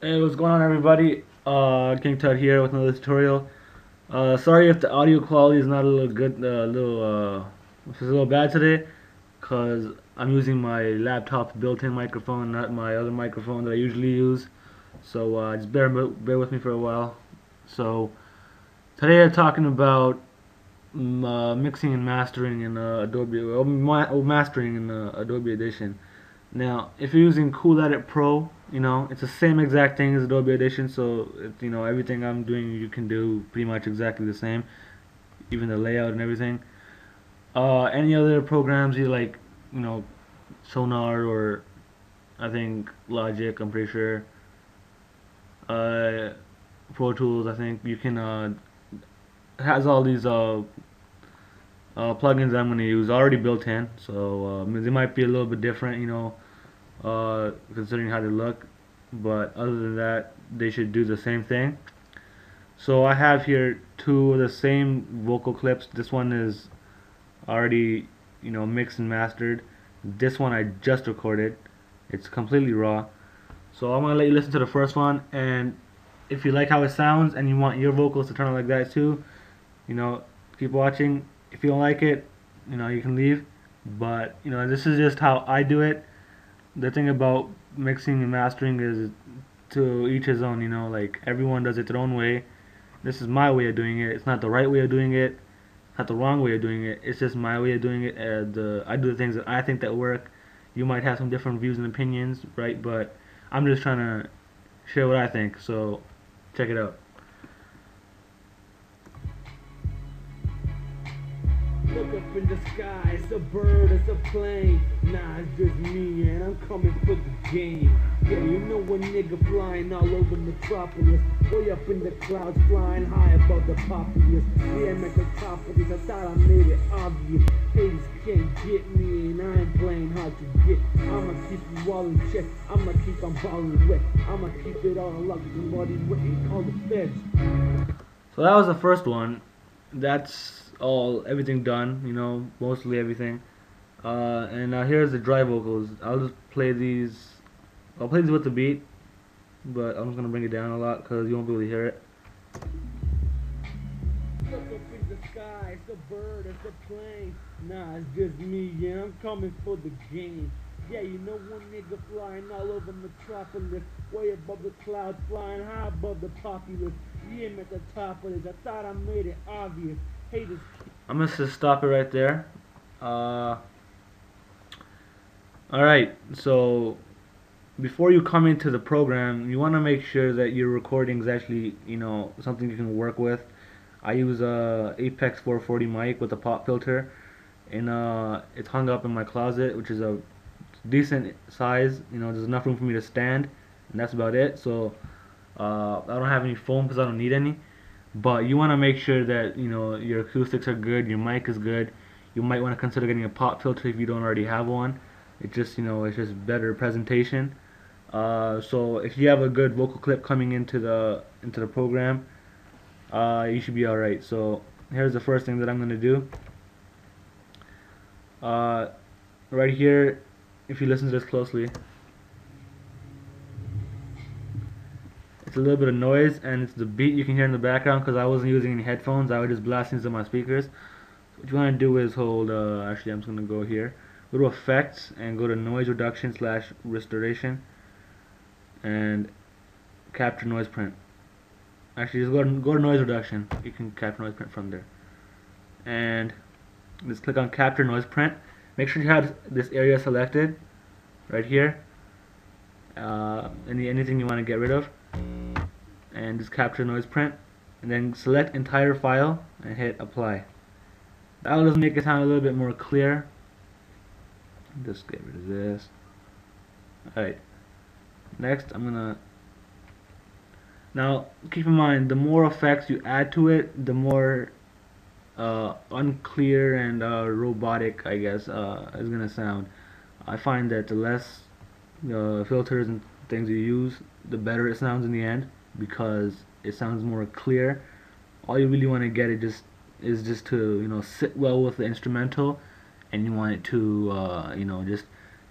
Hey, what's going on, everybody? King Tut here with another tutorial. Sorry if the audio quality is not a little good, it's a little bad today, cause I'm using my laptop's built-in microphone, not my other microphone that I usually use. So just bear with me for a while. So today I'm talking about mixing and mastering in mastering in Adobe Edition. Now, if you're using Cool Edit Pro, it's the same exact thing as Adobe Edition, so everything I'm doing you can do pretty much exactly the same, even the layout and everything. Any other programs you like, you know, Sonar or I think Logic, I'm pretty sure. Uh, Pro Tools, I think you can has all these plugins I'm going to use already built in, so they might be a little bit different, considering how they look. But other than that, they should do the same thing. So I have here two of the same vocal clips. This one is already, mixed and mastered. This one I just recorded. It's completely raw. So I'm gonna let you listen to the first one, and if you like how it sounds and you want your vocals to turn out like that too, you know, keep watching. If you don't like it, you can leave. But this is just how I do it. The thing about mixing and mastering is to each his own. Like everyone does it their own way. This is my way of doing it. It's not the right way of doing it. Not the wrong way of doing it. It's just my way of doing it. And I do the things that I think that work. You might have some different views and opinions, right? But I'm just trying to share what I think. So check it out. Look up in the sky, it's a bird, it's a plane. Nah, it's just me and I'm coming for the game. Yeah, you know a nigga flying all over Metropolis. Way up in the clouds, flying high above the populace. Yeah, I'm at the top of this, I thought I made it obvious. Haters can't get me and I ain't playing hard to get. I'ma keep you all in check, I'ma keep on balling wet. I'ma keep it all locked and money waiting on the feds. So that was the first one. That's everything done. Mostly everything. And now here's the dry vocals. I'll just play these. I'll play these with the beat, but I'm just gonna bring it down a lot because you won't be able to hear it. Look up in the sky, it's a bird, it's a plane. Nah, it's just me, yeah, I'm coming for the game. Yeah, you know one nigga flying all over Metropolis, way above the clouds, flying high above the populace. Yeah, I'm at the top of this, I thought I made it obvious. Haters. I'm gonna just stop it right there. Uh, all right. So before you come into the program, you want to make sure that your recording is actually, something you can work with. I use a Apex 440 mic with a pop filter, and it's hung up in my closet, which is a decent size. There's enough room for me to stand, and that's about it. So I don't have any foam because I don't need any. But you want to make sure that your acoustics are good, your mic is good. You might want to consider getting a pop filter if you don't already have one. It's just better presentation. So if you have a good vocal clip coming into the program, you should be all right. So here's the first thing that I'm gonna do. Uh, right here, if you listen to this closely, it's a little bit of noise, and it's the beat you can hear in the background because I wasn't using any headphones. I was just blasting into my speakers. What you want to do is hold. Actually, I'm just gonna go here. Go to Effects and go to Noise Reduction / Restoration, and capture noise print. Actually, just go to noise reduction. You can capture noise print from there, and just click on capture noise print. Make sure you have this area selected right here. Anything you want to get rid of, and just capture noise print, and then select entire file and hit apply. That will just make it sound a little bit more clear. Just get rid of this. Alright. Next, I'm gonna. Now, keep in mind, the more effects you add to it, the more unclear and robotic, I guess, is gonna sound. I find that the less filters and things you use, the better it sounds in the end because it sounds more clear. All you really want to get is just to sit well with the instrumental, and you want it to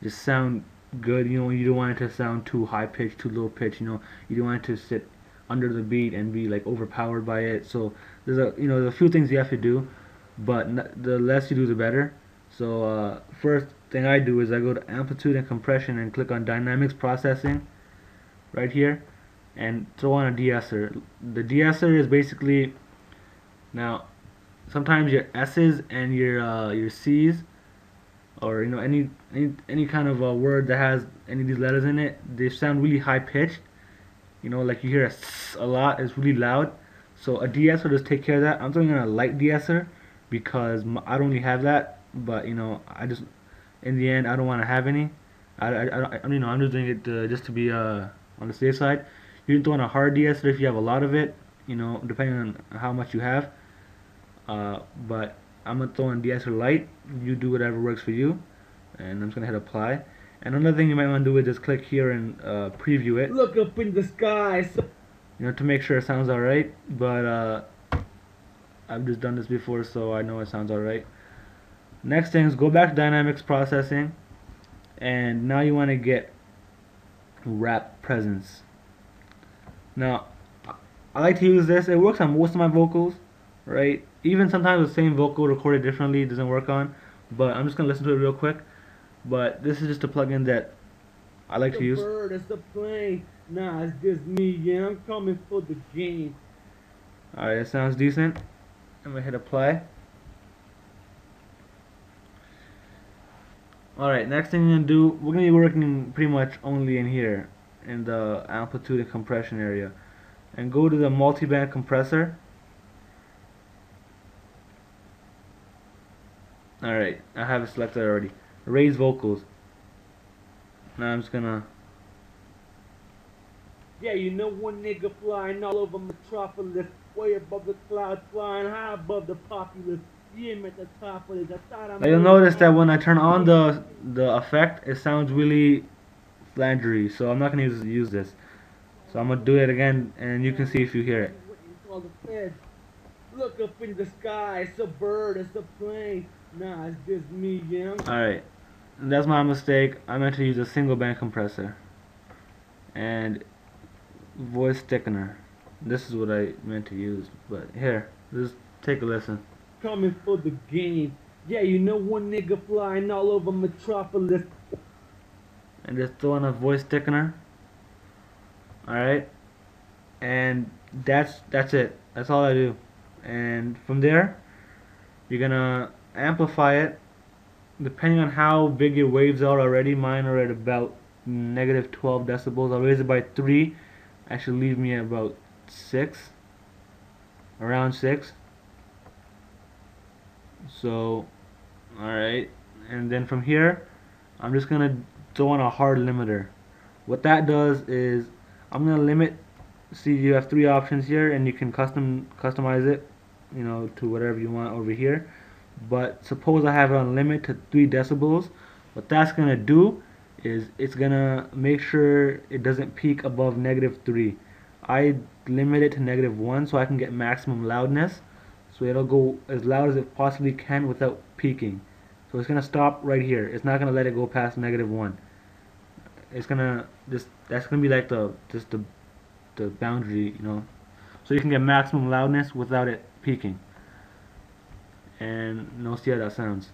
just sound good. You know, you don't want it to sound too high pitched, too low pitched. You know, you don't want it to sit under the beat and be like overpowered by it. So there's a few things you have to do, but the less you do, the better. So first thing I do is I go to amplitude and compression and click on dynamics processing right here, and throw on a de-esser. The de-esser is basically, now sometimes your S's and your C's, or any kind of a word that has any of these letters in it, they sound really high pitched. You know, like you hear a s a lot, it's really loud. So a de-esser just take care of that. I'm throwing on a light de-esser because I don't really have that, but I just, in the end, I don't want to have any. I'm just doing it just to be on the safe side. You can throw on a hard de-esser if you have a lot of it, depending on how much you have. But I'm gonna throw on de-esser light. You do whatever works for you, and I'm just gonna hit apply. And another thing you might want to do is just click here and preview it. Look up in the sky. To make sure it sounds alright. But I've just done this before, so I know it sounds alright. Next thing is go back to dynamics processing, and now you want to get rap presence. Now, I like to use this. It works on most of my vocals, right? Even sometimes the same vocal recorded differently doesn't work on, but I'm just gonna listen to it real quick. But this is just a plugin that I like to use. The bird is the plane. Nah, it's just me. Yeah, I'm coming for the game. Alright, it sounds decent. I'm gonna hit apply. Alright, next thing you're gonna do, we're gonna be working pretty much only in here, in the amplitude and compression area. And go to the multiband compressor. Alright, I have it selected already. Raise vocals. Now I'm just gonna. Yeah, you know one nigga flying all over Metropolis, way above the clouds, flying high above the populace. Yeah, I'm at the top of it. I thought I'm. Now you'll notice that when I turn on the effect, it sounds really flangery. So I'm not gonna use this. So I'm gonna do it again, and you can see if you hear it. Look up in the sky, it's a bird, it's a plane. Nah, it's just me, yeah. Alright, that's my mistake. I meant to use a single band compressor and voice thickener. This is what I meant to use, but here, just take a listen. Coming for the game. Yeah, you know one nigga flying all over Metropolis. And just throw on a voice thickener. Alright, and that's it. That's all I do. And from there, you're gonna amplify it depending on how big your waves are already. Mine are at about negative 12 decibels. I'll raise it by 3. Actually leave me at about 6, around 6. So alright, and then from here I'm just gonna throw on a hard limiter. What that does is I'm gonna limit. See, you have 3 options here, and you can customize it, to whatever you want over here. But suppose I have it on limit to 3 decibels. What that's gonna do is it's gonna make sure it doesn't peak above negative 3. I limit it to negative 1 so I can get maximum loudness. So it'll go as loud as it possibly can without peaking. So it's gonna stop right here. It's not gonna let it go past negative 1. It's gonna that's gonna be like the boundary, so you can get maximum loudness without it peaking. And see how that sounds.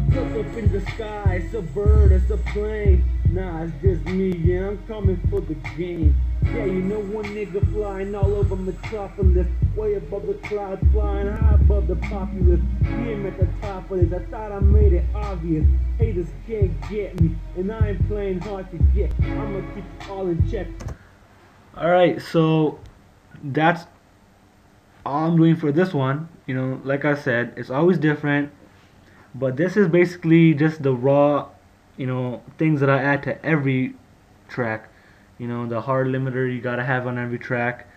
Look up in the sky, it's a bird, it's a plane. Nah, it's just me, yeah, I'm coming for the game. Yeah, you know one nigga flying all over Metropolis, way above the clouds, flying high above the populace. Yeah, I'm at the top of this. I thought I made it obvious. Haters can't get me, and I ain't playing hard to get. I'ma keep it all in check. Alright, so that's all I'm doing for this one. Like I said, it's always different, but this is basically just the raw things that I add to every track. The hard limiter you gotta have on every track.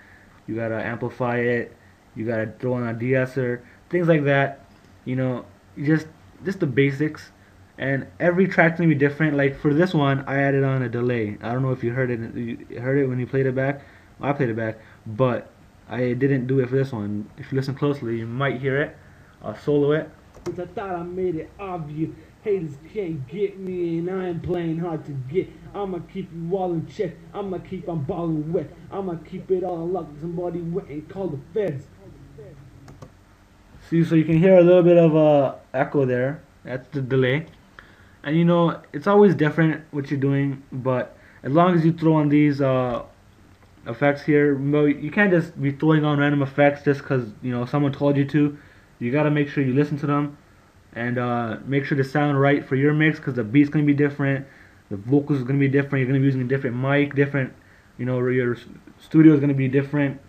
You gotta amplify it. You gotta throw on a de-esser, things like that. Just the basics. And every track's gonna be different. Like for this one, I added on a delay. I don't know if you heard it. You heard it when you played it back. Well, I played it back, but I didn't do it for this one. If you listen closely, you might hear it. solo it. Cause I thought I made it obvious. Haters can't get me, and I ain't playing hard to get. I'ma keep you all in check. I'ma keep on balling wet. I'ma keep it all locked. Somebody went and called the feds. See, so you can hear a little bit of echo there. That's the delay. And you know, it's always different what you're doing, but as long as you throw on these effects here, you can't just be throwing on random effects just because you know someone told you to. You gotta make sure you listen to them and make sure they sound right for your mix, because the beat's gonna be different, the vocals are gonna be different. You're gonna be using a different mic, different. You know, your studio is gonna be different.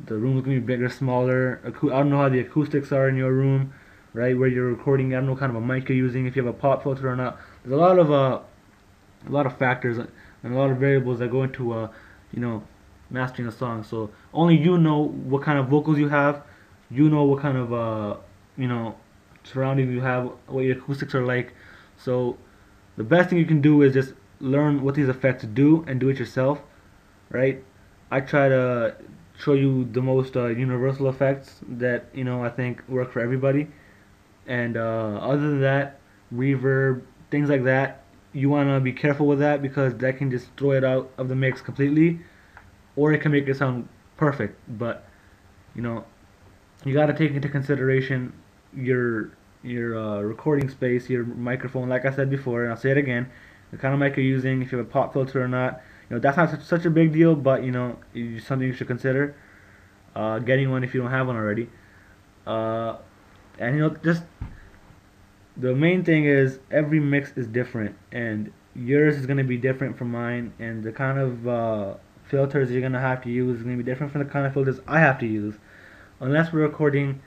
The room is gonna be bigger, smaller. I don't know how the acoustics are in your room, right? Where you're recording. I don't know what kind of a mic you're using. If you have a pop filter or not. There's a lot of factors and a lot of variables that go into you know, mastering a song. So only you know what kind of vocals you have. You know what kind of you know, surroundings you have, what your acoustics are like. So the best thing you can do is just learn what these effects do and do it yourself, right? I try to show you the most universal effects that you know I think work for everybody. And other than that, reverb, things like that, you want to be careful with that because that can just throw it out of the mix completely, or it can make it sound perfect. But you know, you got to take into consideration your recording space, your microphone. Like I said before, and I'll say it again, the kind of mic you're using, if you have a pop filter or not. You know, that's not such a big deal, but you know, it's something you should consider getting one if you don't have one already. Uh, and you know, just the main thing is every mix is different, and yours is gonna be different from mine, and the kind of filters you're gonna have to use is gonna be different from the kind of filters I have to use. Unless we're recording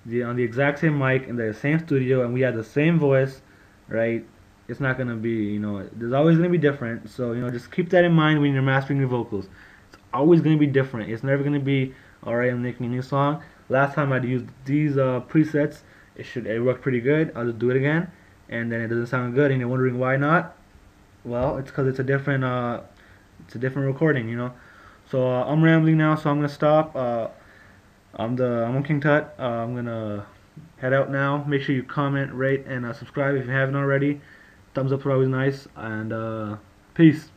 on the exact same mic in the same studio and we have the same voice, right? It's not gonna be, you know, there's always gonna be different. So you know, just keep that in mind when you're mastering your vocals. It's always gonna be different. It's never gonna be, all right, I'm making a new song. Last time I'd used these presets, it worked pretty good. I'll just do it again, and then it doesn't sound good, and you're wondering why not. Well, it's because it's a different recording, you know. So I'm rambling now, so I'm gonna stop. I'm on King Tut. I'm gonna head out now. Make sure you comment, rate, and subscribe if you haven't already. Thumbs up are always nice, and peace.